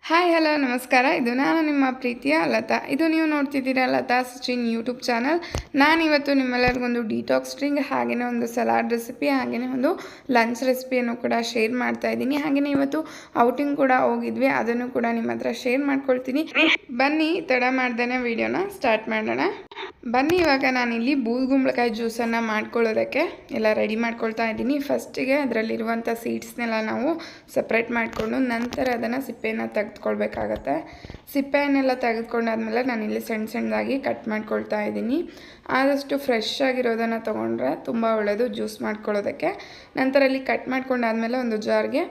Hi hello ನಮಸ್ಕಾರ. ಇದು ನಾನು ನಿಮ್ಮ ಪ್ರೀತಿಯ ಲತಾ. ಇದು ನೀವು ನೋಡ್ತಿದ್ದೀರಾ ಲತಾ ಸಚಿನ್ ಯೂಟ್ಯೂಬ್ ಚಾನಲ್. ನಾನಿವತ್ತು ನಿಮ್ಮೆಲ್ಲರಿಗೊಂದು ಡಿಟಾಕ್ಸ್ ಡ್ರಿಂಕ್ ಹಾಗೆಯೇ ಒಂದು ಸಲಾಡ್ ರೆಸಿಪಿ ಹಾಗೆಯೇ ಒಂದು ಲಂಚ್ ರೆಸಿಪಿಯನ್ನು ಕೂಡ ಶೇರ್ ಮಾಡ್ತಾ ಇದ್ದೀನಿ. ಹಾಗೆಯೇ ಇವತ್ತು ಔಟಿಂಗ್ ಕೂಡ ಹೋಗಿದ್ವಿ, ಅದನ್ನು ಕೂಡ ನಿಮ್ಮ ಹತ್ರ ಶೇರ್ ಮಾಡ್ಕೊಳ್ತೀನಿ. ಬನ್ನಿ ತಡ ಮಾಡ್ದೇನೆ ವಿಡಿಯೋನ ಸ್ಟಾರ್ಟ್ ಮಾಡೋಣ. ಬನ್ನಿ ಇವಾಗ ನಾನಿಲ್ಲಿ ಬೂದುಗುಂಬಳಕಾಯಿ ಜ್ಯೂಸನ್ನು ಮಾಡ್ಕೊಳ್ಳೋದಕ್ಕೆ ಎಲ್ಲ ರೆಡಿ ಮಾಡ್ಕೊಳ್ತಾ ಇದ್ದೀನಿ. ಫಸ್ಟಿಗೆ ಅದರಲ್ಲಿರುವಂಥ ಸೀಡ್ಸ್ನೆಲ್ಲ ನಾವು ಸಪ್ರೇಟ್ ಮಾಡಿಕೊಂಡು ನಂತರ ಅದನ್ನು ಸಿಪ್ಪೆಯನ್ನು ತೆಗೆದುಕೊಳ್ಬೇಕಾಗತ್ತೆ. ಸಿಪ್ಪೆಯನ್ನೆಲ್ಲ ತೆಗೆದುಕೊಂಡಾದ್ಮೇಲೆ ನಾನಿಲ್ಲಿ ಸಣ್ಣದಾಗಿ ಕಟ್ ಮಾಡ್ಕೊಳ್ತಾ ಇದ್ದೀನಿ. ಆದಷ್ಟು ಫ್ರೆಶ್ ಆಗಿರೋದನ್ನು ತೊಗೊಂಡ್ರೆ ತುಂಬ ಒಳ್ಳೆಯದು ಜ್ಯೂಸ್ ಮಾಡ್ಕೊಳ್ಳೋದಕ್ಕೆ. ನಂತರ ಇಲ್ಲಿ ಕಟ್ ಮಾಡ್ಕೊಂಡಾದ್ಮೇಲೆ ಒಂದು ಜಾರ್ಗೆ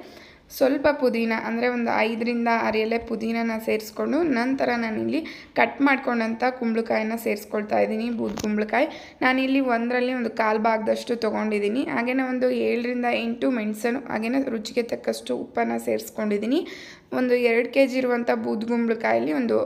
ಸ್ವಲ್ಪ ಪುದೀನ ಅಂದರೆ ಒಂದು 5-6 ಎಲೆ ಪುದೀನನ ಸೇರಿಸ್ಕೊಂಡು ನಂತರ ನಾನಿಲ್ಲಿ ಕಟ್ ಮಾಡ್ಕೊಂಡಂಥ ಕುಂಬಳಕಾಯಿನ ಸೇರಿಸ್ಕೊಳ್ತಾ ಇದ್ದೀನಿ. ಬೂದುಗುಂಬಳಕಾಯಿ ನಾನಿಲ್ಲಿ ಒಂದರಲ್ಲಿ ಒಂದು 1/4 ಭಾಗದಷ್ಟು ತೊಗೊಂಡಿದ್ದೀನಿ. ಹಾಗೆಯೇ ಒಂದು 7-8 ಮೆಣಸನ್ನು ಹಾಗೆಯೇ ರುಚಿಗೆ ತಕ್ಕಷ್ಟು ಉಪ್ಪನ್ನು ಸೇರಿಸ್ಕೊಂಡಿದ್ದೀನಿ. ಒಂದು 2 kg ಇರುವಂಥ ಬೂದುಗುಂಬಳಕಾಯಲ್ಲಿ ಒಂದು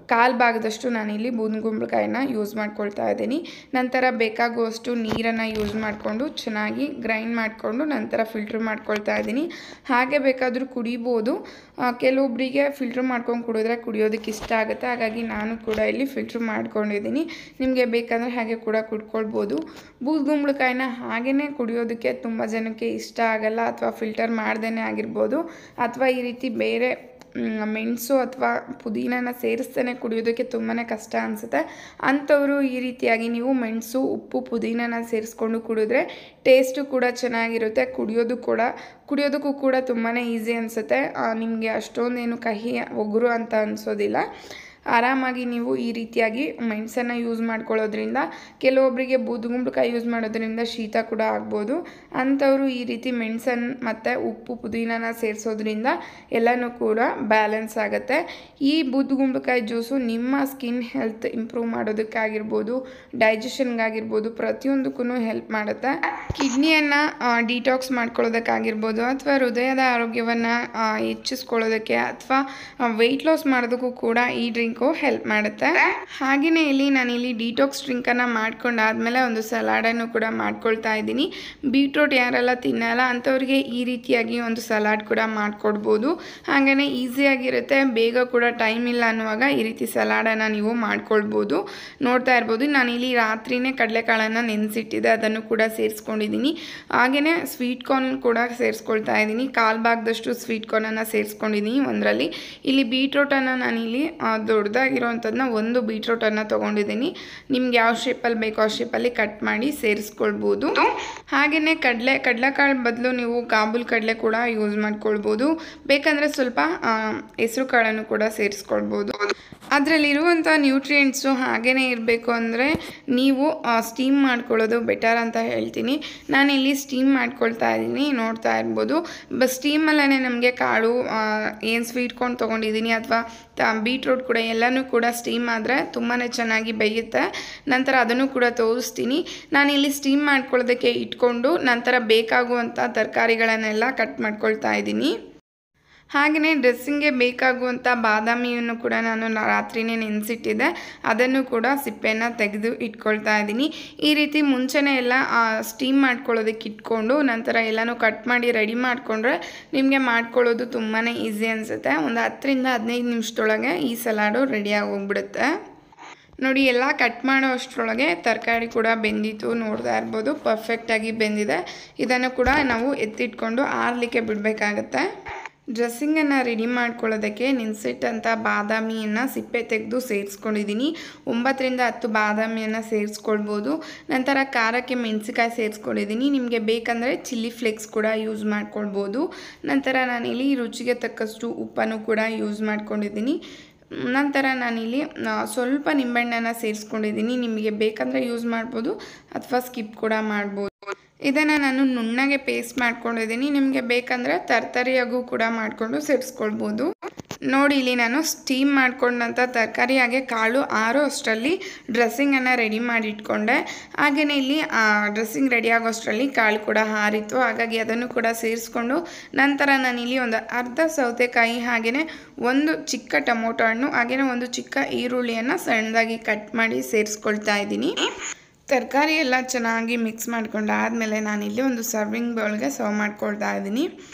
1/4 ಭಾಗದಷ್ಟು ನಾನಿಲ್ಲಿ ಬೂದುಗುಂಬಳಕಾಯಿನ ಯೂಸ್ ಮಾಡ್ಕೊಳ್ತಾ ಇದ್ದೀನಿ. ನಂತರ ಬೇಕಾಗುವಷ್ಟು ನೀರನ್ನು ಯೂಸ್ ಮಾಡಿಕೊಂಡು ಚೆನ್ನಾಗಿ ಗ್ರೈಂಡ್ ಮಾಡಿಕೊಂಡು ನಂತರ ಫಿಲ್ಟ್ರ್ ಮಾಡ್ಕೊಳ್ತಾ ಇದ್ದೀನಿ. ಹಾಗೆ ಬೇಕಾದರೂ ಕುಡಿಬೋದು. ಕೆಲವೊಬ್ಬರಿಗೆ ಫಿಲ್ಟ್ರ್ ಮಾಡ್ಕೊಂಡು ಕುಡಿದ್ರೆ ಕುಡಿಯೋದಕ್ಕೆ ಇಷ್ಟ ಆಗುತ್ತೆ, ಹಾಗಾಗಿ ನಾನು ಕೂಡ ಇಲ್ಲಿ ಫಿಲ್ಟ್ರ್ ಮಾಡ್ಕೊಂಡಿದ್ದೀನಿ. ನಿಮಗೆ ಬೇಕಂದರೆ ಹಾಗೆ ಕೂಡ ಕುಡ್ಕೊಳ್ಬೋದು. ಬೂದುಗುಂಬಳಕಾಯಿನ ಹಾಗೆಯೇ ಕುಡಿಯೋದಕ್ಕೆ ತುಂಬ ಜನಕ್ಕೆ ಇಷ್ಟ ಆಗಲ್ಲ, ಅಥವಾ ಫಿಲ್ಟರ್ ಮಾಡ್ದೇ ಆಗಿರ್ಬೋದು, ಅಥವಾ ಈ ರೀತಿ ಬೇರೆ ಮೆಣಸು ಅಥವಾ ಪುದೀನನ ಸೇರಿಸ್ತೇನೆ ಕುಡಿಯೋದಕ್ಕೆ ತುಂಬಾ ಕಷ್ಟ ಅನಿಸುತ್ತೆ. ಅಂಥವರು ಈ ರೀತಿಯಾಗಿ ನೀವು ಮೆಣಸು ಉಪ್ಪು ಪುದೀನನ ಸೇರಿಸ್ಕೊಂಡು ಕುಡಿದ್ರೆ ಟೇಸ್ಟು ಕೂಡ ಚೆನ್ನಾಗಿರುತ್ತೆ. ಕುಡಿಯೋದಕ್ಕೂ ಕೂಡ ತುಂಬಾ ಈಸಿ ಅನಿಸುತ್ತೆ. ನಿಮಗೆ ಅಷ್ಟೊಂದೇನು ಕಹಿ ಒಗರು ಅಂತ ಅನಿಸೋದಿಲ್ಲ. ಆರಾಮಾಗಿ ನೀವು ಈ ರೀತಿಯಾಗಿ ಮೆಣಸನ್ನು ಯೂಸ್ ಮಾಡ್ಕೊಳ್ಳೋದ್ರಿಂದ, ಕೆಲವೊಬ್ಬರಿಗೆ ಬೂದುಗುಂಬಳಕಾಯಿ ಯೂಸ್ ಮಾಡೋದ್ರಿಂದ ಶೀತ ಕೂಡ ಆಗ್ಬೋದು. ಅಂಥವರು ಈ ರೀತಿ ಮೆಣಸನ್ನು ಮತ್ತು ಉಪ್ಪು ಪುದೀನನ ಸೇರಿಸೋದ್ರಿಂದ ಎಲ್ಲನೂ ಕೂಡ ಬ್ಯಾಲೆನ್ಸ್ ಆಗುತ್ತೆ. ಈ ಬೂದುಗುಂಬಳಕಾಯಿ ಜ್ಯೂಸು ನಿಮ್ಮ ಸ್ಕಿನ್ ಹೆಲ್ತ್ ಇಂಪ್ರೂವ್ ಮಾಡೋದಕ್ಕಾಗಿರ್ಬೋದು, ಡೈಜೆಷನ್ಗಾಗಿರ್ಬೋದು, ಪ್ರತಿಯೊಂದಕ್ಕೂ ಹೆಲ್ಪ್ ಮಾಡುತ್ತೆ. ಕಿಡ್ನಿಯನ್ನು ಡಿಟಾಕ್ಸ್ ಮಾಡ್ಕೊಳ್ಳೋದಕ್ಕಾಗಿರ್ಬೋದು, ಅಥವಾ ಹೃದಯದ ಆರೋಗ್ಯವನ್ನು ಹೆಚ್ಚಿಸ್ಕೊಳ್ಳೋದಕ್ಕೆ, ಅಥವಾ ವೆಯ್ಟ್ ಲಾಸ್ ಮಾಡೋದಕ್ಕೂ ಕೂಡ ಈ ಡ್ರಿಂಕು ಹೆಲ್ಪ್ ಮಾಡುತ್ತೆ. ಹಾಗೆಯೇ ಇಲ್ಲಿ ನಾನಿಲ್ಲಿ ಡಿಟಾಕ್ಸ್ ಡ್ರಿಂಕನ್ನು ಮಾಡ್ಕೊಂಡಾದ್ಮೇಲೆ ಒಂದು ಸಲಾಡನ್ನು ಕೂಡ ಮಾಡ್ಕೊಳ್ತಾ ಇದ್ದೀನಿ. ಬೀಟ್ರೂಟ್ ಯಾರೆಲ್ಲ ತಿನ್ನಲ್ಲ ಅಂಥವ್ರಿಗೆ ಈ ರೀತಿಯಾಗಿ ಒಂದು ಸಲಾಡ್ ಕೂಡ ಮಾಡಿಕೊಡ್ಬೋದು. ಹಾಗೆಯೇ ಈಸಿಯಾಗಿರುತ್ತೆ, ಬೇಗ ಕೂಡ ಟೈಮ್ ಇಲ್ಲ ಅನ್ನುವಾಗ ಈ ರೀತಿ ಸಲಾಡನ್ನು ನೀವು ಮಾಡ್ಕೊಳ್ಬೋದು. ನೋಡ್ತಾ ಇರ್ಬೋದು, ನಾನಿಲ್ಲಿ ರಾತ್ರಿನೇ ಕಡಲೆಕಾಳನ್ನು ನೆನೆಸಿಟ್ಟಿದ್ದೆ, ಅದನ್ನು ಕೂಡ ಸೇರಿಸ್ಕೊಂಡಿದ್ದೀನಿ. ಹಾಗೆಯೇ ಸ್ವೀಟ್ ಕಾರ್ನ್ ಕೂಡ ಸೇರಿಸ್ಕೊಳ್ತಾ ಇದ್ದೀನಿ. 1/4 ಭಾಗದಷ್ಟು ಸ್ವೀಟ್ ಕಾರ್ನನ್ನು ಸೇರಿಸ್ಕೊಂಡಿದ್ದೀನಿ ಒಂದರಲ್ಲಿ. ಇಲ್ಲಿ ಬೀಟ್ರೂಟನ್ನು ನಾನಿಲ್ಲಿ ದೊಡ್ಡದಾಗಿರೋವಂಥದ್ದನ್ನ ಒಂದು ಬೀಟ್ರೂಟನ್ನು ತೊಗೊಂಡಿದ್ದೀನಿ. ನಿಮ್ಗೆ ಯಾವ ಶೇಪಲ್ಲಿ ಬೇಕೋ ಆ ಶೇಪಲ್ಲಿ ಕಟ್ ಮಾಡಿ ಸೇರಿಸ್ಕೊಳ್ಬೋದು. ಹಾಗೆಯೇ ಕಡಲೆಕಾಳು ಬದಲು ನೀವು ಕಾಬೂಲ್ ಕಡಲೆ ಕೂಡ ಯೂಸ್ ಮಾಡ್ಕೊಳ್ಬೋದು. ಬೇಕಂದರೆ ಸ್ವಲ್ಪ ಹೆಸರು ಕಾಳನ್ನು ಕೂಡ ಸೇರಿಸ್ಕೊಳ್ಬೋದು. ಅದರಲ್ಲಿರುವಂಥ ನ್ಯೂಟ್ರಿಯೆಂಟ್ಸು ಹಾಗೇ ಇರಬೇಕು ಅಂದರೆ ನೀವು ಸ್ಟೀಮ್ ಮಾಡ್ಕೊಳ್ಳೋದು ಬೆಟರ್ ಅಂತ ಹೇಳ್ತೀನಿ. ನಾನಿಲ್ಲಿ ಸ್ಟೀಮ್ ಮಾಡ್ಕೊಳ್ತಾ ಇದ್ದೀನಿ, ನೋಡ್ತಾ ಇರ್ಬೋದು. ಸ್ಟೀಮಲ್ಲೇ ನಮಗೆ ಕಾಳು ಏನು ಸ್ವೀಟ್ ಕಾರ್ನ್ ತೊಗೊಂಡಿದ್ದೀನಿ ಅಥವಾ ಬೀಟ್ರೂಟ್ ಕೂಡ ಎಲ್ಲನೂ ಕೂಡ ಸ್ಟೀಮ್ ಆದರೆ ತುಂಬಾ ಚೆನ್ನಾಗಿ ಬೇಯುತ್ತೆ. ನಂತರ ಅದನ್ನು ಕೂಡ ತೋರಿಸ್ತೀನಿ. ನಾನಿಲ್ಲಿ ಸ್ಟೀಮ್ ಮಾಡ್ಕೊಳ್ಳೋದಕ್ಕೆ ಇಟ್ಕೊಂಡು ನಂತರ ಬೇಕಾಗುವಂಥ ತರಕಾರಿಗಳನ್ನೆಲ್ಲ ಕಟ್ ಮಾಡ್ಕೊಳ್ತಾ ಇದ್ದೀನಿ. ಹಾಗೆಯೇ ಡ್ರೆಸ್ಸಿಂಗ್ಗೆ ಬೇಕಾಗುವಂಥ ಬಾದಾಮಿಯನ್ನು ಕೂಡ ನಾನು ರಾತ್ರಿನೇ ನೆನೆಸಿಟ್ಟಿದ್ದೆ, ಅದನ್ನು ಕೂಡ ಸಿಪ್ಪೆಯನ್ನು ತೆಗೆದು ಇಟ್ಕೊಳ್ತಾ ಇದ್ದೀನಿ. ಈ ರೀತಿ ಮುಂಚೆನೇ ಎಲ್ಲ ಸ್ಟೀಮ್ ಮಾಡ್ಕೊಳ್ಳೋದಕ್ಕೆ ಇಟ್ಕೊಂಡು ನಂತರ ಎಲ್ಲನೂ ಕಟ್ ಮಾಡಿ ರೆಡಿ ಮಾಡಿಕೊಂಡ್ರೆ ನಿಮಗೆ ಮಾಡ್ಕೊಳ್ಳೋದು ತುಂಬಾ ಈಸಿ ಅನಿಸುತ್ತೆ. ಒಂದು 10-15 ನಿಮಿಷದೊಳಗೆ ಈ ಸಲಾಡು ರೆಡಿಯಾಗಿ ಹೋಗ್ಬಿಡುತ್ತೆ. ನೋಡಿ, ಎಲ್ಲ ಕಟ್ ಮಾಡೋ ಅಷ್ಟರೊಳಗೆ ತರಕಾರಿ ಕೂಡ ಬೆಂದಿತ್ತು, ನೋಡ್ತಾ ಇರ್ಬೋದು ಪರ್ಫೆಕ್ಟಾಗಿ ಬೆಂದಿದೆ. ಇದನ್ನು ಕೂಡ ನಾವು ಎತ್ತಿಟ್ಕೊಂಡು ಆರಲಿಕ್ಕೆ ಬಿಡಬೇಕಾಗತ್ತೆ. ಡ್ರೆಸ್ಸಿಂಗನ್ನು ರೆಡಿ ಮಾಡ್ಕೊಳ್ಳೋದಕ್ಕೆ ನೆನೆಸಿಟ್ಟಂಥ ಬಾದಾಮಿಯನ್ನು ಸಿಪ್ಪೆ ತೆಗೆದು ಸೇರಿಸ್ಕೊಂಡಿದ್ದೀನಿ. 9-10 ಬಾದಾಮಿಯನ್ನು ಸೇರಿಸ್ಕೊಳ್ಬೋದು. ನಂತರ ಖಾರಕ್ಕೆ ಮೆಣಸಿಕಾಯಿ ಸೇರಿಸ್ಕೊಂಡಿದ್ದೀನಿ. ನಿಮಗೆ ಬೇಕಂದರೆ ಚಿಲ್ಲಿ ಫ್ಲೇಕ್ಸ್ ಕೂಡ ಯೂಸ್ ಮಾಡ್ಕೊಳ್ಬೋದು. ನಂತರ ನಾನಿಲ್ಲಿ ರುಚಿಗೆ ತಕ್ಕಷ್ಟು ಉಪ್ಪನ್ನು ಕೂಡ ಯೂಸ್ ಮಾಡ್ಕೊಂಡಿದ್ದೀನಿ. ನಂತರ ನಾನಿಲ್ಲಿ ಸ್ವಲ್ಪ ನಿಂಬೆಹಣ್ಣನ್ನು ಸೇರಿಸ್ಕೊಂಡಿದ್ದೀನಿ. ನಿಮಗೆ ಬೇಕಂದರೆ ಯೂಸ್ ಮಾಡ್ಬೋದು ಅಥವಾ ಸ್ಕಿಪ್ ಕೂಡ ಮಾಡ್ಬೋದು. ಇದನ್ನು ನಾನು ನುಣ್ಣಗೆ ಪೇಸ್ಟ್ ಮಾಡ್ಕೊಂಡಿದ್ದೀನಿ. ನಿಮಗೆ ಬೇಕಂದರೆ ತರಕಾರಿಯಾಗೂ ಕೂಡ ಮಾಡಿಕೊಂಡು ಸೇರಿಸ್ಕೊಳ್ಬೋದು. ನೋಡಿ, ಇಲ್ಲಿ ನಾನು ಸ್ಟೀಮ್ ಮಾಡ್ಕೊಂಡಂಥ ತರಕಾರಿ ಹಾಗೆ ಕಾಳು ಆರೋ ಅಷ್ಟರಲ್ಲಿ ಡ್ರೆಸ್ಸಿಂಗನ್ನು ರೆಡಿ ಮಾಡಿ ಇಟ್ಕೊಂಡೆ. ಹಾಗೆಯೇ ಇಲ್ಲಿ ಡ್ರೆಸ್ಸಿಂಗ್ ರೆಡಿ ಆಗೋ ಅಷ್ಟರಲ್ಲಿ ಕಾಳು ಕೂಡ ಆರಿತ್ತು, ಹಾಗಾಗಿ ಅದನ್ನು ಕೂಡ ಸೇರಿಸ್ಕೊಂಡು ನಂತರ ನಾನಿಲ್ಲಿ ಒಂದು ಅರ್ಧ ಸೌತೆಕಾಯಿ ಹಾಗೆಯೇ ಒಂದು ಚಿಕ್ಕ ಟೊಮೊಟೊ ಹಣ್ಣು ಹಾಗೆಯೇ ಒಂದು ಚಿಕ್ಕ ಈರುಳ್ಳಿಯನ್ನು ಸಣ್ಣದಾಗಿ ಕಟ್ ಮಾಡಿ ಸೇರಿಸ್ಕೊಳ್ತಾ ಇದ್ದೀನಿ. ತರಕಾರಿ ಎಲ್ಲ ಚೆನ್ನಾಗಿ ಮಿಕ್ಸ್ ಮಾಡ್ಕೊಂಡಾದಮೇಲೆ ನಾನಿಲ್ಲಿ ಒಂದು ಸರ್ವಿಂಗ್ ಬೌಲ್ಗೆ ಸರ್ವ್ ಮಾಡ್ಕೊಳ್ತಾ ಇದ್ದೀನಿ.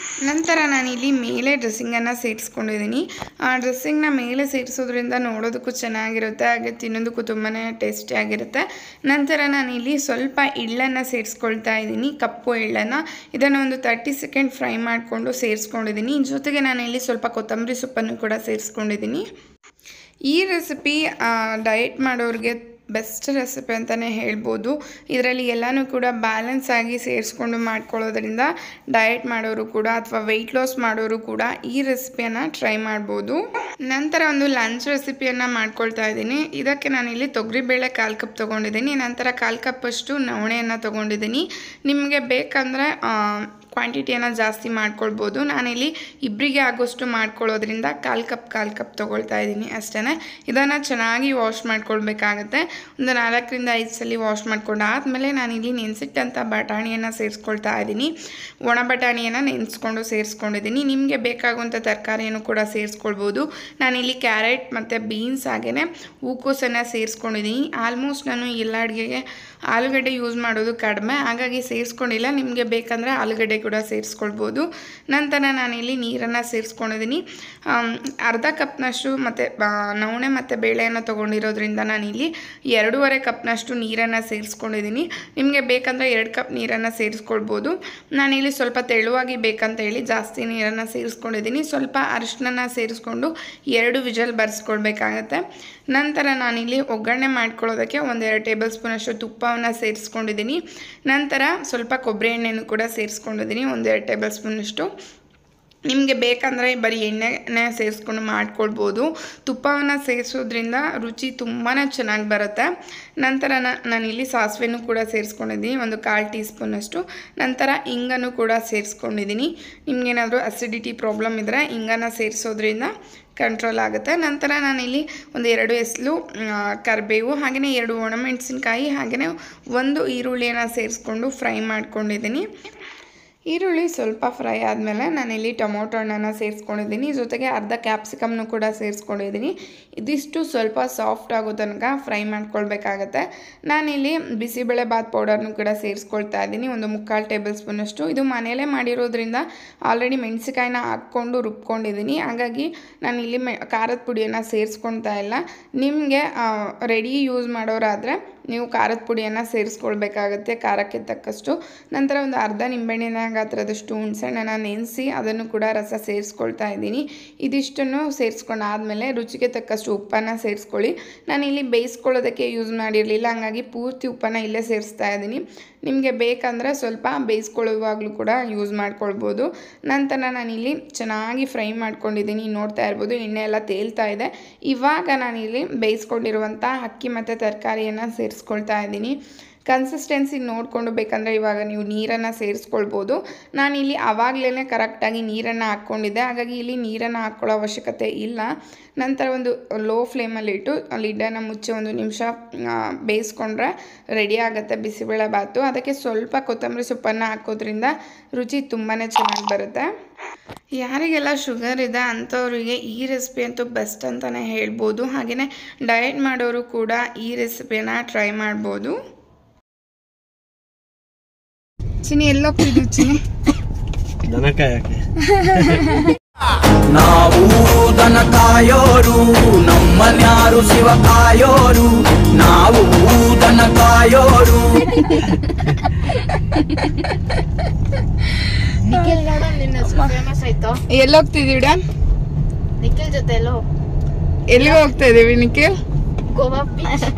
ನಂತರ ನಾನಿಲ್ಲಿ ಮೇಲೆ ಡ್ರೆಸ್ಸಿಂಗನ್ನು ಸೇರಿಸ್ಕೊಂಡಿದ್ದೀನಿ. ಆ ಡ್ರೆಸ್ಸಿಂಗ್ನ ಮೇಲೆ ಸೇರಿಸೋದ್ರಿಂದ ನೋಡೋದಕ್ಕೂ ಚೆನ್ನಾಗಿರುತ್ತೆ, ಹಾಗೆ ತಿನ್ನೋದಕ್ಕೂ ತುಂಬಾ ಟೇಸ್ಟಿಯಾಗಿರುತ್ತೆ. ನಂತರ ನಾನಿಲ್ಲಿ ಸ್ವಲ್ಪ ಎಳ್ಳನ್ನು ಸೇರಿಸ್ಕೊಳ್ತಾ ಇದ್ದೀನಿ, ಕಪ್ಪು ಎಳ್ಳನ್ನು. ಇದನ್ನು ಒಂದು 30 ಸೆಕೆಂಡ್ ಫ್ರೈ ಮಾಡಿಕೊಂಡು ಸೇರಿಸ್ಕೊಂಡಿದ್ದೀನಿ. ಜೊತೆಗೆ ನಾನಿಲ್ಲಿ ಸ್ವಲ್ಪ ಕೊತ್ತಂಬರಿ ಸೊಪ್ಪನ್ನು ಕೂಡ ಸೇರಿಸ್ಕೊಂಡಿದ್ದೀನಿ. ಈ ರೆಸಿಪಿ ಡಯಟ್ ಮಾಡೋರಿಗೆ ಬೆಸ್ಟ್ ರೆಸಿಪಿ ಅಂತಲೇ ಹೇಳ್ಬೋದು. ಇದರಲ್ಲಿ ಎಲ್ಲನೂ ಕೂಡ ಬ್ಯಾಲೆನ್ಸ್ ಆಗಿ ಸೇರಿಸ್ಕೊಂಡು ಮಾಡ್ಕೊಳ್ಳೋದ್ರಿಂದ ಡಯಟ್ ಮಾಡೋರು ಕೂಡ ಅಥವಾ ವೆಯ್ಟ್ ಲಾಸ್ ಮಾಡೋರು ಕೂಡ ಈ ರೆಸಿಪಿಯನ್ನು ಟ್ರೈ ಮಾಡ್ಬೋದು. ನಂತರ ಒಂದು ಲಂಚ್ ರೆಸಿಪಿಯನ್ನು ಮಾಡ್ಕೊಳ್ತಾ ಇದ್ದೀನಿ. ಇದಕ್ಕೆ ನಾನಿಲ್ಲಿ ತೊಗರಿಬೇಳೆ 1/4 ಕಪ್ ತೊಗೊಂಡಿದ್ದೀನಿ. ನಂತರ 1/4 ಕಪ್ಪಷ್ಟು ನವಣೆಯನ್ನು ತೊಗೊಂಡಿದ್ದೀನಿ. ನಿಮಗೆ ಬೇಕಂದರೆ ಕ್ವಾಂಟಿಟಿಯನ್ನು ಜಾಸ್ತಿ ಮಾಡ್ಕೊಳ್ಬೋದು. ನಾನಿಲ್ಲಿ ಇಬ್ಬರಿಗೆ ಆಗೋಷ್ಟು ಮಾಡ್ಕೊಳ್ಳೋದ್ರಿಂದ 1/4 ಕಪ್ ತೊಗೊಳ್ತಾ ಇದ್ದೀನಿ ಅಷ್ಟೇ. ಇದನ್ನು ಚೆನ್ನಾಗಿ ವಾಶ್ ಮಾಡ್ಕೊಳ್ಬೇಕಾಗತ್ತೆ. ಒಂದು 4ರಿಂದ 5 ಸಲ ವಾಶ್ ಮಾಡ್ಕೊಂಡಾದಮೇಲೆ ನಾನಿಲ್ಲಿ ನೆನೆಸಿಟ್ಟಂಥ ಬಟಾಣಿಯನ್ನು ಸೇರಿಸ್ಕೊಳ್ತಾ ಇದ್ದೀನಿ. ಒಣ ಬಟಾಣಿಯನ್ನು ನೆನೆಸ್ಕೊಂಡು ಸೇರಿಸ್ಕೊಂಡಿದ್ದೀನಿ. ನಿಮಗೆ ಬೇಕಾಗುವಂಥ ತರಕಾರಿಯನ್ನು ಕೂಡ ಸೇರಿಸ್ಕೊಳ್ಬೋದು. ನಾನಿಲ್ಲಿ ಕ್ಯಾರೆಟ್ ಮತ್ತು ಬೀನ್ಸ್ ಹಾಗೆಯೇ ಹೂಕೋಸನ್ನು ಸೇರಿಸ್ಕೊಂಡಿದ್ದೀನಿ. ಆಲ್ಮೋಸ್ಟ್ ನಾನು ಎಲ್ಲ ಅಡುಗೆಗೆ ಆಲೂಗಡ್ಡೆ ಯೂಸ್ ಮಾಡೋದು ಕಡಿಮೆ, ಹಾಗಾಗಿ ಸೇರಿಸ್ಕೊಂಡಿಲ್ಲ. ನಿಮಗೆ ಬೇಕಂದರೆ ಆಲೂಗಡ್ಡೆ ಕೂಡ ಸೇರಿಸ್ಕೊಳ್ಬೋದು. ನಂತರ ನಾನಿಲ್ಲಿ ನೀರನ್ನು ಸೇರಿಸ್ಕೊಂಡಿದ್ದೀನಿ. ಅರ್ಧ ಕಪ್ನಷ್ಟು ಮತ್ತು ನವಣೆ ಮತ್ತು ಬೇಳೆಯನ್ನು ತೊಗೊಂಡಿರೋದ್ರಿಂದ ನಾನಿಲ್ಲಿ 2.5 ಕಪ್ನಷ್ಟು ನೀರನ್ನು ಸೇರಿಸ್ಕೊಂಡಿದ್ದೀನಿ. ನಿಮಗೆ ಬೇಕಂದರೆ 2 ಕಪ್ ನೀರನ್ನು ಸೇರಿಸ್ಕೊಳ್ಬೋದು. ನಾನಿಲ್ಲಿ ಸ್ವಲ್ಪ ತೆಳುವಾಗಿ ಬೇಕಂತ ಹೇಳಿ ಜಾಸ್ತಿ ನೀರನ್ನು ಸೇರಿಸ್ಕೊಂಡಿದ್ದೀನಿ. ಸ್ವಲ್ಪ ಅರಿಶಿನ ಸೇರಿಸ್ಕೊಂಡು 2 ವಿಜಲ್ ಬರ್ಸ್ಕೊಳ್ಬೇಕಾಗತ್ತೆ. ನಂತರ ನಾನಿಲ್ಲಿ ಒಗ್ಗರಣೆ ಮಾಡ್ಕೊಳ್ಳೋದಕ್ಕೆ 1-2 ಟೇಬಲ್ ಸ್ಪೂನಷ್ಟು ತುಪ್ಪವನ್ನು ಸೇರಿಸ್ಕೊಂಡಿದ್ದೀನಿ. ನಂತರ ಸ್ವಲ್ಪ ಕೊಬ್ಬರಿ ಎಣ್ಣೆನೂ ಕೂಡ ಸೇರಿಸ್ಕೊಂಡಿದ್ದೀನಿ, 1-2 ಟೇಬಲ್ ಸ್ಪೂನಷ್ಟು. ನಿಮಗೆ ಬೇಕಂದರೆ ಬರೀ ಎಣ್ಣೆನೇ ಸೇರಿಸ್ಕೊಂಡು ಮಾಡ್ಕೊಳ್ಬೋದು. ತುಪ್ಪವನ್ನು ಸೇರಿಸೋದ್ರಿಂದ ರುಚಿ ತುಂಬಾ ಚೆನ್ನಾಗಿ ಬರುತ್ತೆ. ನಂತರ ನಾನಿಲ್ಲಿ ಸಾಸಿವೆನೂ ಕೂಡ ಸೇರಿಸ್ಕೊಂಡಿದ್ದೀನಿ, 1/4 ಟೀ ಸ್ಪೂನಷ್ಟು. ನಂತರ ಇಂಗನ್ನು ಕೂಡ ಸೇರಿಸ್ಕೊಂಡಿದ್ದೀನಿ. ನಿಮಗೇನಾದರೂ ಅಸಿಡಿಟಿ ಪ್ರಾಬ್ಲಮ್ ಇದ್ದರೆ ಇಂಗನ್ನು ಸೇರಿಸೋದ್ರಿಂದ ಕಂಟ್ರೋಲ್ ಆಗುತ್ತೆ. ನಂತರ ನಾನಿಲ್ಲಿ 1-2 ಎಸಳು ಕರಿಬೇವು, ಹಾಗೆಯೇ 2 ಒಣಮೆಣಸಿನ್ಕಾಯಿ, ಹಾಗೆಯೇ 1 ಈರುಳ್ಳಿಯನ್ನು ಸೇರಿಸ್ಕೊಂಡು ಫ್ರೈ ಮಾಡ್ಕೊಂಡಿದ್ದೀನಿ. ಈರುಳ್ಳಿ ಸ್ವಲ್ಪ ಫ್ರೈ ಆದಮೇಲೆ ನಾನಿಲ್ಲಿ ಟೊಮೊಟೊ ಹಣ್ಣನ್ನು ಸೇರಿಸ್ಕೊಂಡಿದ್ದೀನಿ. ಜೊತೆಗೆ ಅರ್ಧ ಕ್ಯಾಪ್ಸಿಕಮ್ನು ಕೂಡ ಸೇರಿಸ್ಕೊಂಡಿದ್ದೀನಿ. ಇದಿಷ್ಟು ಸ್ವಲ್ಪ ಸಾಫ್ಟ್ ಆಗೋ ತನಕ ಫ್ರೈ ಮಾಡ್ಕೊಳ್ಬೇಕಾಗತ್ತೆ. ನಾನಿಲ್ಲಿ ಬಿಸಿಬೇಳೆಬಾತ್ ಪೌಡರ್ನು ಕೂಡ ಸೇರಿಸ್ಕೊಳ್ತಾ ಇದ್ದೀನಿ, 1/4 ಟೇಬಲ್ ಸ್ಪೂನಷ್ಟು. ಇದು ಮನೆಯಲ್ಲೇ ಮಾಡಿರೋದ್ರಿಂದ ಆಲ್ರೆಡಿ ಮೆಣಸಿಕಾಯಿನ ಹಾಕ್ಕೊಂಡು ರುಬ್ಕೊಂಡಿದ್ದೀನಿ, ಹಾಗಾಗಿ ನಾನಿಲ್ಲಿ ಖಾರದ ಪುಡಿಯನ್ನು ಸೇರಿಸ್ಕೊಳ್ತಾ ಇಲ್ಲ. ನಿಮಗೆ ರೆಡಿ ಯೂಸ್ ಮಾಡೋರಾದರೆ ನೀವು ಖಾರದ ಪುಡಿಯನ್ನು ಸೇರಿಸ್ಕೊಳ್ಬೇಕಾಗತ್ತೆ ಖಾರಕ್ಕೆ ತಕ್ಕಷ್ಟು. ನಂತರ ಒಂದು ಅರ್ಧ ನಿಂಬೆಹಣ್ಣಿನ ಗಾತ್ರದಷ್ಟು ಹುಣಸೆಹಣ್ಣನ್ನು ನೆನೆಸಿ ಅದನ್ನು ಕೂಡ ರಸ ಸೇರಿಸ್ಕೊಳ್ತಾ ಇದ್ದೀನಿ. ಇದಿಷ್ಟನ್ನು ಸೇರಿಸ್ಕೊಂಡಾದಮೇಲೆ ರುಚಿಗೆ ತಕ್ಕಷ್ಟು ಉಪ್ಪನ್ನು ಸೇರಿಸ್ಕೊಳ್ಳಿ. ನಾನಿಲ್ಲಿ ಬೇಯಿಸ್ಕೊಳ್ಳೋದಕ್ಕೆ ಯೂಸ್ ಮಾಡಿರಲಿಲ್ಲ, ಹಾಗಾಗಿ ಪೂರ್ತಿ ಉಪ್ಪನ್ನು ಇಲ್ಲೇ ಸೇರಿಸ್ತಾ ಇದ್ದೀನಿ. ನಿಮಗೆ ಬೇಕಂದರೆ ಸ್ವಲ್ಪ ಬೇಯಿಸ್ಕೊಳ್ಳುವಾಗಲೂ ಕೂಡ ಯೂಸ್ ಮಾಡ್ಕೊಳ್ಬೋದು. ನಂತರ ನಾನಿಲ್ಲಿ ಚೆನ್ನಾಗಿ ಫ್ರೈ ಮಾಡ್ಕೊಂಡಿದ್ದೀನಿ, ನೋಡ್ತಾ ಇರ್ಬೋದು ಎಣ್ಣೆ ಎಲ್ಲ ತೇಲ್ತಾ ಇದೆ. ಇವಾಗ ನಾನಿಲ್ಲಿ ಬೇಯಿಸ್ಕೊಂಡಿರುವಂಥ ಅಕ್ಕಿ ಮತ್ತು ತರಕಾರಿಯನ್ನು ಸೇರಿಸ್ಕೊಳ್ತಾ ಇದ್ದೀನಿ. ಕನ್ಸಿಸ್ಟೆನ್ಸಿ ನೋಡಿಕೊಂಡು ಬೇಕಂದರೆ ಇವಾಗ ನೀವು ನೀರನ್ನು ಸೇರಿಸ್ಕೊಳ್ಬೋದು. ನಾನಿಲ್ಲಿ ಆವಾಗಲೇ ಕರೆಕ್ಟಾಗಿ ನೀರನ್ನು ಹಾಕ್ಕೊಂಡಿದ್ದೆ, ಹಾಗಾಗಿ ಇಲ್ಲಿ ನೀರನ್ನು ಹಾಕ್ಕೊಳ್ಳೋ ಅವಶ್ಯಕತೆ ಇಲ್ಲ. ನಂತರ ಒಂದು ಲೋ ಫ್ಲೇಮಲ್ಲಿಟ್ಟು ಲಿಡ್ಡನ್ನು ಮುಚ್ಚಿ 1 ನಿಮಿಷ ಬೇಯಿಸ್ಕೊಂಡ್ರೆ ರೆಡಿ ಆಗುತ್ತೆ ಬಿಸಿಬೇಳೆ ಬಾತು. ಅದಕ್ಕೆ ಸ್ವಲ್ಪ ಕೊತ್ತಂಬರಿ ಸೊಪ್ಪನ್ನು ಹಾಕೋದ್ರಿಂದ ರುಚಿ ತುಂಬಾ ಚೆನ್ನಾಗಿ ಬರುತ್ತೆ. ಯಾರಿಗೆಲ್ಲ ಶುಗರ್ ಇದೆ ಅಂಥವರಿಗೆ ಈ ರೆಸಿಪಿ ಅಂತೂ ಬೆಸ್ಟ್ ಅಂತಲೇ ಹೇಳ್ಬೋದು. ಹಾಗೆಯೇ ಡಯಟ್ ಮಾಡೋರು ಕೂಡ ಈ ರೆಸಿಪಿಯನ್ನು ಟ್ರೈ ಮಾಡ್ಬೋದು. ಚಿನಿ ಎಲ್ಲೋಗ್ತಿದ್ವಿ ಚಿನಿ? ದನ ಕಾಯಕ್ಕೆ. ನಾವು ದನ ಕಾಯೋರು, ನಮ್ಮನ್ಯಾರು ಶಿವ ಕಾಯೋರು. ನಾವು ದನ ಕಾಯೋರು. ನಿಖಿಲ್ ನೋಡ ನಿನ್ನ ಫೇಮಸ್ ಆಯ್ತು. ಎಲ್ಲೋಗ್ತಿದ್ದೀವಿ ಡಾನ್? ನಿಖಿಲ್ ಜೊತೆ ಎಲ್ಲಿಗೆ ಹೋಗ್ತಾ ಇದೀವಿ ನಿಖಿಲ್? ಗೋವಾ ಬೀಚ್.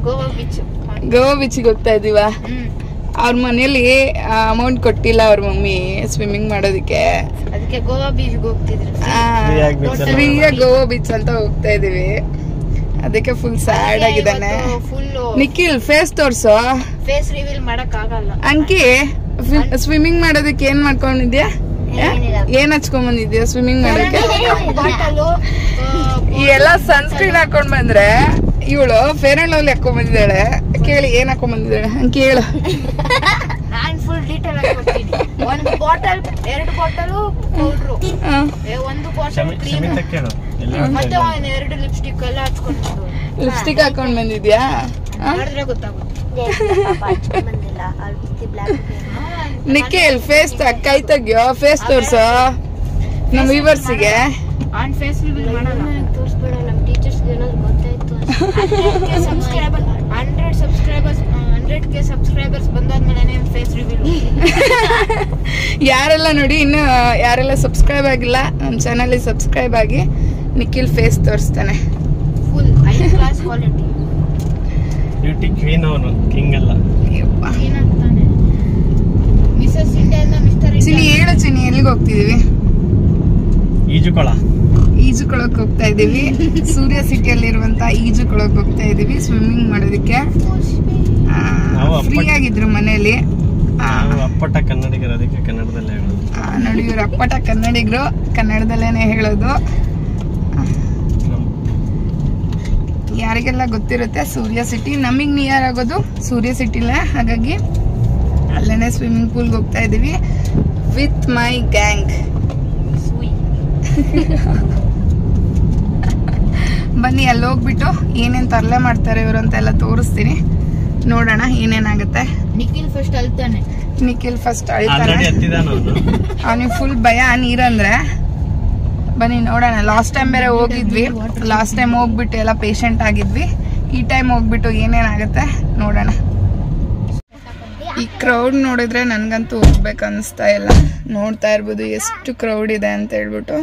ಗೋವಾ ಬೀಚ್. ಗೋವಾ ಬೀಚಿಗೆ ಹೋಗ್ತಾ ಇದೀವ. ಅವ್ರ ಮನೇಲಿ ಅಮೌಂಟ್ ಕೊಟ್ಟಿಲ್ಲ ಅವ್ರ ಮಮ್ಮಿ ಸ್ವಿಮ್ಮಿಂಗ್ ಮಾಡೋದಕ್ಕೆ, ಅದಕ್ಕೆ ಗೋವಾ ಬೀಚ್ಗೆ ಹೋಗ್ತಿದ್ರು. ಫ್ರೀಯಾಗಿ ಗೋವಾ ಬೀಚ್ ಅಂತ ಹೋಗ್ತಾ ಇದೀವಿ. ಅದಕ್ಕೆ ಫುಲ್ ಸ್ಯಾಡ್ ಆಗಿದ್ದಾನೆ ನಿಖಿಲ್. ಫೇಸ್ ತೋರ್ಸೋ. ಫೇಸ್ ರಿವೀಲ್ ಮಾಡಕ್ ಆಗಲ್ಲ. ಅಂಕಿ ಸ್ವಿಮ್ಮಿಂಗ್ ಮಾಡೋದಕ್ಕೆ ಏನ್ ಮಾಡ್ಕೊಂಡಿದ್ಯಾ? ಏನ್ ಹಚ್ಕೊಂಡ್ ಬಂದಿದ್ಯಾ ಸ್ವಿಮ್ಮಿಂಗ್ ಮಾಡೋದಕ್ಕೆ? ಎಲ್ಲ ಸನ್ಸ್ಕ್ರೀನ್ ಹಾಕೊಂಡ್ ಬಂದ್ರೆ ಇವಳು ಫೇರ್ ಅಂಡ್ ಲವ್ಲಿ ಹಾಕೊಂಡ್ ಬಂದಿದ್ದಾಳೆ. ಕೇಳಿ ಏನ್ ಹಾಕೊಂಡ್ ಬಂದಿದ್ದಾಳೆ ಅಂಕಿ ಹೇಳು. ನಾನ್ ಫುಲ್ ಡೀಟೇಲ್ ಆಗಿ ಕೊಡ್ತೀನಿ. 1 bottle 2 bottle powder, 1 bottle cream, ಮತ್ತೆ 2 ಲಿಪ್ಸ್ಟಿಕ್ ಎಲ್ಲ ಹಚ್ಕೊಂಡು. ಲಿಪ್ಸ್ಟಿಕ್ ಹಾಕೊಂಡ್ ಬಂದಿದ್ಯಾ? ನೋಡಿದ್ರೆ ಗೊತ್ತಾಗುತ್ತೆ. ನಿಖಿಲ್ ಫೇಸ್ ಕೈ ತೆಗಿಯೋ ಫೇಸ್ ತೋರ್ಸೋ ನಮ್ಮ ವ್ಯೂವರ್ಸಿಗೆ. ಆನ್ ಫೇಸ್ ರಿವೀಲ್ ಮಾಡಲ್ಲ. ತೋರಿಸ್ಬೇಡ, ನಮ್ಮ ಟೀಚರ್ಸ್ಗೆ ಏನಾದ್ರು ಗೊತ್ತಾಯ್ತು 100K ಸಬ್ಸ್ಕ್ರೈಬರ್ಸ್ ಬಂದಾದ್ಮೇಲೆ ಫೇಸ್ ರಿವೀಲ್. ಯಾರೆಲ್ಲ ನೋಡಿ ಇನ್ನು ಯಾರೆಲ್ಲ ಸಬ್ಸ್ಕ್ರೈಬ್ ಆಗಿಲ್ಲ ನಮ್ಮ ಚಾನಲ್ಗೆ ಸಬ್ಸ್ಕ್ರೈಬ್ ಆಗಿ. ನಿಖಿಲ್ ಫೇಸ್ ತೋರಿಸ್ತಾನೆ. Full high class quality. Beauty queen ಅವನು, ಕಿಂಗ್ ಅಲ್ಲ. ಏನಾಗ್ತಾನೆ ಮಿಸಸ್ ಇಂಡಿಯಾ ಇಂದ ಮಿಸ್ಟರ್ ಚಿನಿ ಹೇಳು ಚಿನಿ, ಎಲ್ಲಿಗೆ ಹೋಗ್ತಿದೀವಿ? ಈಜುಕೊಳಕ್ ಹೋಗ್ತಾ ಇದೀವಿ. ಸೂರ್ಯ ಸಿಟಿಯಲ್ಲಿರುವಂತ ಈಜುಕೊಳಕ್ ಹೋಗ್ತಾ ಇದೀವಿ ಸ್ವಿಮ್ಮಿಂಗ್ ಮಾಡೋದಕ್ಕೆ. ಫ್ರೀ ಆಗಿದ್ರು ಮನೇಲಿ. ಅಪ್ಪಟ ಕನ್ನಡಿಗರು, ಅದಕ್ಕೆ ಕನ್ನಡದಲ್ಲೇ ಹೇಳೋದು. ನೋಡಿ ಇವ್ರು ಅಪ್ಪಟ ಕನ್ನಡಿಗರು, ಕನ್ನಡದಲ್ಲೇನೆ ಹೇಳೋದು. ಯಾರಿಗೆಲ್ಲ ಗೊತ್ತಿರುತ್ತೆ ಸೂರ್ಯ ಸಿಟಿ, ನಮಗೆ ನಿಯರ್ ಆಗೋದು ಸೂರ್ಯ ಸಿಟಿಲೇ. ಹಾಗಾಗಿ ಅಲ್ಲೇನೆ ಸ್ವಿಮ್ಮಿಂಗ್ ಪೂಲ್ಗೆ ಹೋಗ್ತಾ ಇದೀವಿ ವಿತ್ ಮೈ ಗ್ಯಾಂಗ್. ಬನ್ನಿ ಅಲ್ಲಿ ಹೋಗ್ಬಿಟ್ಟು ಏನೇನ್ ತರಲೆ ಮಾಡ್ತಾರೆ ಇವರು ಅಂತೆಲ್ಲ ತೋರಿಸ್ತೀನಿ. ನೋಡೋಣ ಏನೇನಾಗುತ್ತೆ. ನಿಖಿಲ್ ಫಸ್ಟ್ ಅಳ್ತಾನೆ. ನಿಖಿಲ್ ಫಸ್ಟ್ ಅಳ್ತಾನೆ. ಅವನಿಗೆ ಫುಲ್ ಭಯ ನೀರಂದ್ರೆ. ಬನ್ನಿ ನೋಡೋಣ. ಲಾಸ್ಟ್ ಟೈಮ್ ಬೇರೆ ಹೋಗಿದ್ವಿ. ಲಾಸ್ಟ್ ಟೈಮ್ ಹೋಗ್ಬಿಟ್ಟು ಎಲ್ಲ ಪೇಷಂಟ್ ಆಗಿದ್ವಿ. ಈ ಟೈಮ್ ಹೋಗ್ಬಿಟ್ಟು ಏನೇನಾಗುತ್ತೆ ನೋಡೋಣ. ಈ ಕ್ರೌಡ್ ನೋಡಿದ್ರೆ ನನ್ಗಂತೂ ಹೋಗ್ಬೇಕು ಅನಿಸ್ತಾ ಇಲ್ಲ. ನೋಡ್ತಾ ಇರ್ಬೋದು ಎಷ್ಟು ಕ್ರೌಡ್ ಇದೆ ಅಂತ ಹೇಳ್ಬಿಟ್ಟು.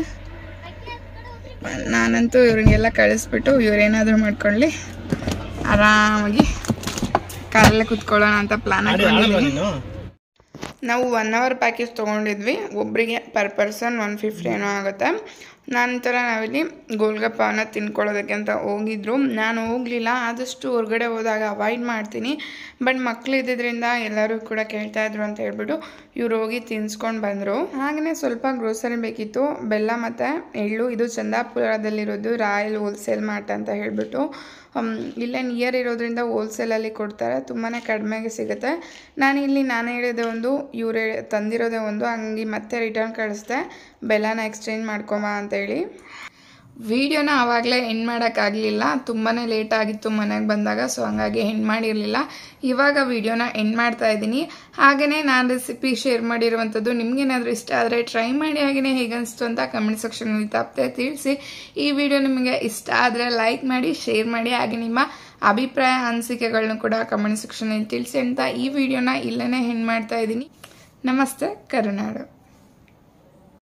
ನಾನಂತೂ ಇವ್ರಿಗೆಲ್ಲ ಕಳಿಸ್ಬಿಟ್ಟು ಇವ್ರೇನಾದ್ರೂ ಮಾಡ್ಕೊಳ್ಳಿ, ಆರಾಮಾಗಿ ಕಾರಲ್ಲೇ ಕುತ್ಕೊಳ್ಳೋಣ ಅಂತ ಪ್ಲಾನ್ ಹಾಕೊಂಡಿದ್ವಿ. ನಾವು 1 hour ಪ್ಯಾಕೇಜ್ ತೊಗೊಂಡಿದ್ವಿ. ಒಬ್ಬರಿಗೆ ಪರ್ ಪರ್ಸನ್ 150 ಏನೋ ಆಗುತ್ತೆ. ನಂತರ ನಾವಿಲ್ಲಿ ಗೋಲ್ಗಪ್ಪನ ತಿನ್ಕೊಳ್ಳೋದಕ್ಕೆ ಅಂತ ಹೋಗಿದ್ರು. ನಾನು ಹೋಗಲಿಲ್ಲ, ಆದಷ್ಟು ಹೊರಗಡೆ ಹೋದಾಗ ಅವಾಯ್ಡ್ ಮಾಡ್ತೀನಿ. ಬಟ್ ಮಕ್ಳು ಇದ್ದಿದ್ದರಿಂದ ಎಲ್ಲರೂ ಕೂಡ ಕೇಳ್ತಾಯಿದ್ರು ಅಂತ ಹೇಳ್ಬಿಟ್ಟು ಇವ್ರು ಹೋಗಿ ತಿನ್ಸ್ಕೊಂಡು ಬಂದರು. ಹಾಗೆಯೇ ಸ್ವಲ್ಪ ಗ್ರೋಸರಿ ಬೇಕಿತ್ತು, ಬೆಲ್ಲ ಮತ್ತು ಎಳ್ಳು. ಇದು ಚಂದಾಪುರದಲ್ಲಿರೋದು ರಾಯಲ್ ಹೋಲ್ಸೇಲ್ ಮಾರ್ಟ್ ಅಂತ ಹೇಳ್ಬಿಟ್ಟು. ಇಲ್ಲೇ ನಿಯರ್ ಇರೋದ್ರಿಂದ ಹೋಲ್ಸೇಲಲ್ಲಿ ಕೊಡ್ತಾರೆ, ತುಂಬಾ ಕಡಿಮೆಗೆ ಸಿಗುತ್ತೆ. ನಾನು ಹೇಳಿದೆ ಒಂದು, ಇವ್ರು ತಂದಿರೋದೇ ಒಂದು, ಹಂಗೆ ಮತ್ತೆ ರಿಟರ್ನ್ ಕಳಿಸ್ದೆ. ಬೆಲ್ಲನ ಎಕ್ಸ್ಚೇಂಜ್ ಮಾಡ್ಕೊಂಬ ಅಂತೇಳಿ. ವಿಡಿಯೋನ ಆವಾಗಲೇ ಎಂಡ್ ಮಾಡೋಕ್ಕಾಗಲಿಲ್ಲ, ತುಂಬಾ ಲೇಟ್ ಆಗಿತ್ತು ಮನೆಗೆ ಬಂದಾಗ. ಸೊ ಹಂಗಾಗಿ ಎಂಡ್ ಮಾಡಿರಲಿಲ್ಲ. ಇವಾಗ ವಿಡಿಯೋನ ಎಂಡ್ ಮಾಡ್ತಾ ಇದ್ದೀನಿ. ಹಾಗೆಯೇ ನಾನು ರೆಸಿಪಿ ಶೇರ್ ಮಾಡಿರುವಂಥದ್ದು ನಿಮಗೇನಾದರೂ ಇಷ್ಟ ಆದರೆ ಟ್ರೈ ಮಾಡಿ. ಹಾಗೆಯೇ ಹೇಗನ್ನಿಸ್ತು ಅಂತ ಕಮೆಂಟ್ ಸೆಕ್ಷನಲ್ಲಿ ತಪ್ಪದೆ ತಿಳಿಸಿ. ಈ ವಿಡಿಯೋ ನಿಮಗೆ ಇಷ್ಟ ಆದರೆ ಲೈಕ್ ಮಾಡಿ, ಶೇರ್ ಮಾಡಿ. ಹಾಗೆ ನಿಮ್ಮ ಅಭಿಪ್ರಾಯ ಅನಿಸಿಕೆಗಳನ್ನೂ ಕೂಡ ಕಮೆಂಟ್ ಸೆಕ್ಷನಲ್ಲಿ ತಿಳಿಸಿ ಅಂತ ಈ ವಿಡಿಯೋನ ಇಲ್ಲೇ ಎಂಡ್ ಮಾಡ್ತಾ ಇದ್ದೀನಿ. ನಮಸ್ತೆ ಕರುನಾಡು.